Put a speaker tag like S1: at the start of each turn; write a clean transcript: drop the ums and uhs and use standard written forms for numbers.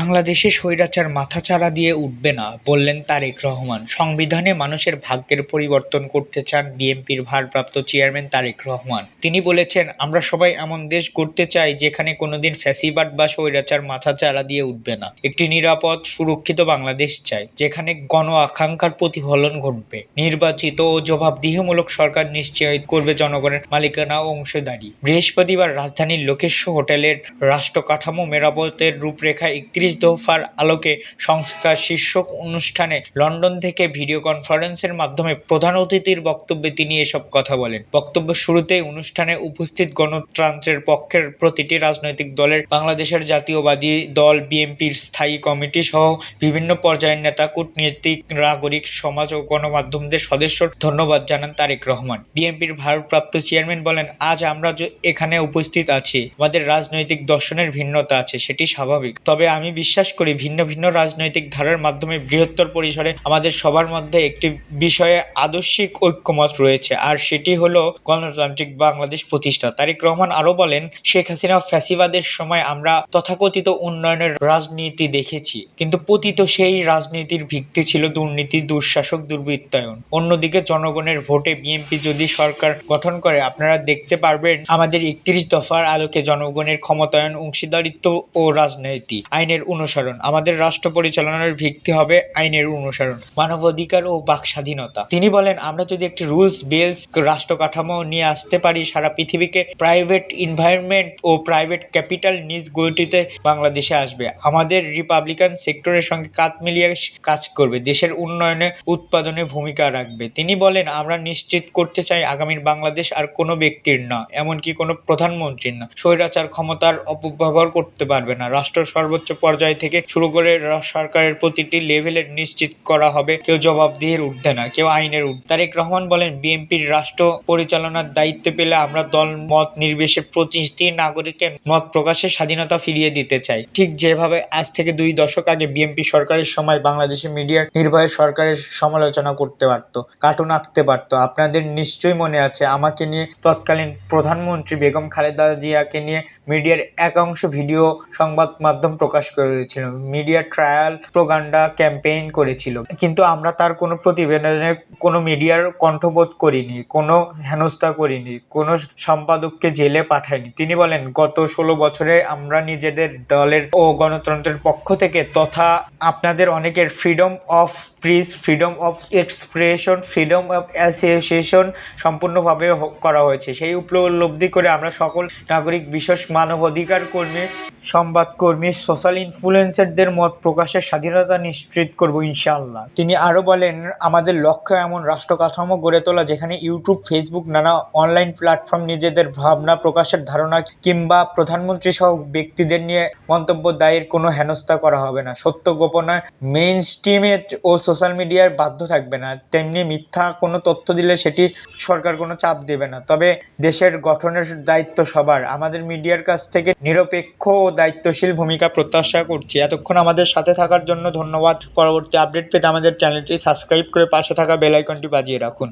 S1: বাংলাদেশে স্বৈরাচার মাথাচাড়া দিয়ে উঠবে না, বললেন তারেক রহমান। সংবিধানে মানুষের ভাগ্যের পরিবর্তন করতে চান বিএনপির ভারপ্রাপ্ত চেয়ারম্যান তারেক রহমান। তিনি বলেছেন, আমরা সবাই এমন দেশ গড়তে চাই যেখানে কোনোদিন ফ্যাসিবাদ বা স্বৈরাচার মাথাচাড়া দিয়ে উঠবে না। একটি নিরাপদ, সুরক্ষিত বাংলাদেশ চাই, যেখানে গণ আকাঙ্ক্ষার প্রতিফলন ঘটবে। নির্বাচিত ও জবাবদিহিমূলক সরকার নিশ্চিত করবে জনগণের মালিকানা ও অংশীদারি। বৃহস্পতিবার রাজধানীর লোকেশ্বর হোটেলের রাষ্ট্র কাঠামো মেরামতের রূপরেখা ৩১ দফার আলোকে সংস্কার শীর্ষক অনুষ্ঠানে লন্ডন থেকে ভিডিও কনফারেন্সের মাধ্যমে প্রধান অতিথির বক্তব্যে তিনি এসব কথা বলেন। বক্তব্যের শুরুতেই অনুষ্ঠানে উপস্থিত গণতন্ত্রের পক্ষের প্রতিটি রাজনৈতিক দলের, বাংলাদেশের জাতীয়বাদী দল বিএনপির স্থায়ী কমিটি সহ বিভিন্ন পর্যায়ের নেতা, কূটনীতিক, নাগরিক সমাজ ও গণমাধ্যমদের সদস্যর ধন্যবাদ জানান তারেক রহমান। বিএনপির ভারপ্রাপ্ত চেয়ারম্যান বলেন, আজ আমরা এখানে উপস্থিত আছি, আমাদের রাজনৈতিক দর্শনের ভিন্নতা আছে, সেটি স্বাভাবিক। তবে আমি বিশ্বাস করি ভিন্ন ভিন্ন রাজনৈতিক ধারার মাধ্যমে বৃহত্তর পরিসরে আমাদের সবার মধ্যে একটি বিষয়ে আদর্শিক ঐক্যমত রয়েছে, আর সেটি হলো গণতান্ত্রিক বাংলাদেশ প্রতিষ্ঠা। তারেক রহমান আরো বলেন, শেখ হাসিনা ফ্যাসিবাদের সময় আমরা তথাকথিত উন্নয়নের রাজনীতি দেখেছি, কিন্তু পতিত সেই রাজনীতির ভিত্তি ছিল দুর্নীতি, দুঃশাসক, দুর্বৃত্তায়ন। অন্যদিকে জনগণের ভোটে বিএনপি যদি সরকার গঠন করে, আপনারা দেখতে পারবেন আমাদের ৩১ দফার আলোকে জনগণের ক্ষমতায়ন, অংশীদারিত্ব ও রাজনীতি আইনের অনুসরণ। আমাদের রাষ্ট্র পরিচালনার ভিত্তি হবে আইনের অনুসরণ, মানবাধিকার ও বাক স্বাধীনতা। তিনি বলেন, আমরা যদি একটি রুলস বেলস রাষ্ট্র কাঠামো নিয়ে আসতে পারি, সারা পৃথিবীকে প্রাইভেট ইনভায়রনমেন্ট ও প্রাইভেট ক্যাপিটাল নিজ গতিতে বাংলাদেশে আসবে। আমাদের রিপাবলিকান সেক্টরের সঙ্গে কাঁধ মিলিয়ে কাজ করবে, দেশের উন্নয়নে, উৎপাদনে ভূমিকা রাখবে। তিনি বলেন, আমরা নিশ্চিত করতে চাই আগামীর বাংলাদেশ আর কোনো ব্যক্তির না, এমনকি কোনো প্রধানমন্ত্রীর না। স্বৈরাচার ক্ষমতার অপব্যবহার করতে পারবে না। রাষ্ট্রের সর্বোচ্চ পর্যায় থেকে শুরু করে সরকারের প্রতিটি লেভেলে নিশ্চিত করা হবে কেউ জবাবদিহির ঊর্ধ্বে না, কেউ আইনের ঊর্ধ্বে। তারেক রহমান বলেন, বিএনপির রাষ্ট্র পরিচালনার দায়িত্ব পেলে আমরা দল মত নির্বিশেষে প্রতিটি নাগরিকের মত প্রকাশের স্বাধীনতা ফিরিয়ে দিতে চাই। ঠিক যেভাবে আজ থেকে ২ দশক আগে বিএনপি সরকারের সময় বাংলাদেশের মিডিয়ার নির্ভয়ে সরকারের সমালোচনা করতে পারত, কার্টুন আঁকতে পারত। আপনাদের নিশ্চয়ই মনে আছে, আমাকে নিয়ে তৎকালীন প্রধানমন্ত্রী বেগম খালেদা জিয়াকে নিয়ে মিডিয়ার একাংশ ভিডিও সংবাদ মাধ্যম প্রকাশ করেছিল, মিডিয়া ট্রায়াল প্রোপাগান্ডা ক্যাম্পেইন করেছিল, কিন্তু আমরা তার কোনো প্রতিবেদনে কোনো মিডিয়ার কণ্ঠবোধ করিনি, কোনো হেনস্থা করিনি, কোনো সম্পাদককে জেলে পাঠাইনি। তিনি বলেন, গত ১৬ বছরে আমরা নিজেদের দলের ও গণতন্ত্রের পক্ষ থেকে তথা আপনাদের অনেকের freedom of speech, freedom of expression, freedom of association সম্পূর্ণভাবে করা হয়েছে। সেই উপলব্ধি করে আমরা সকল নাগরিক, বিশেষ মানবাধিকার কর্মী, সংবাদকর্মী, সোশ্যাল ইনফ্লুয়েন্সারদের মত প্রকাশের স্বাধীনতা নিশ্চিত করব ইনশাআল্লাহ। তিনি আরও বলেন, আমাদের লক্ষ্য এমন রাষ্ট্র কাঠামো গড়ে তোলা যেখানে ইউটিউব, ফেসবুক, নানা অনলাইন প্ল্যাটফর্ম নিজেদের ভাবনা প্রকাশের ধারণা কিংবা প্রধানমন্ত্রী সহ ব্যক্তিদের নিয়ে মন্তব্য দায়ের কোনো হেনস্থা করা হবে না। সত্য গোপনে মেইন স্ট্রিমে ও সোশ্যাল মিডিয়ায় বাধ্য থাকবে না। তেমনি মিথ্যা কোনো তথ্য দিলে সেটি সরকার কোনো চাপ দেবে না। তবে দেশের গঠনের দায়িত্ব সবার। আমাদের মিডিয়ার কাছ থেকে নিরপেক্ষ ও দায়িত্বশীল ভূমিকা প্রত্যাশা করছি। এতক্ষণ আমাদের সাথে থাকার জন্য ধন্যবাদ। পরবর্তী আপডেট পেতে আমাদের চ্যানেলটি সাবস্ক্রাইব করে পাশে থাকা বেল আইকনটি বাজিয়ে রাখুন।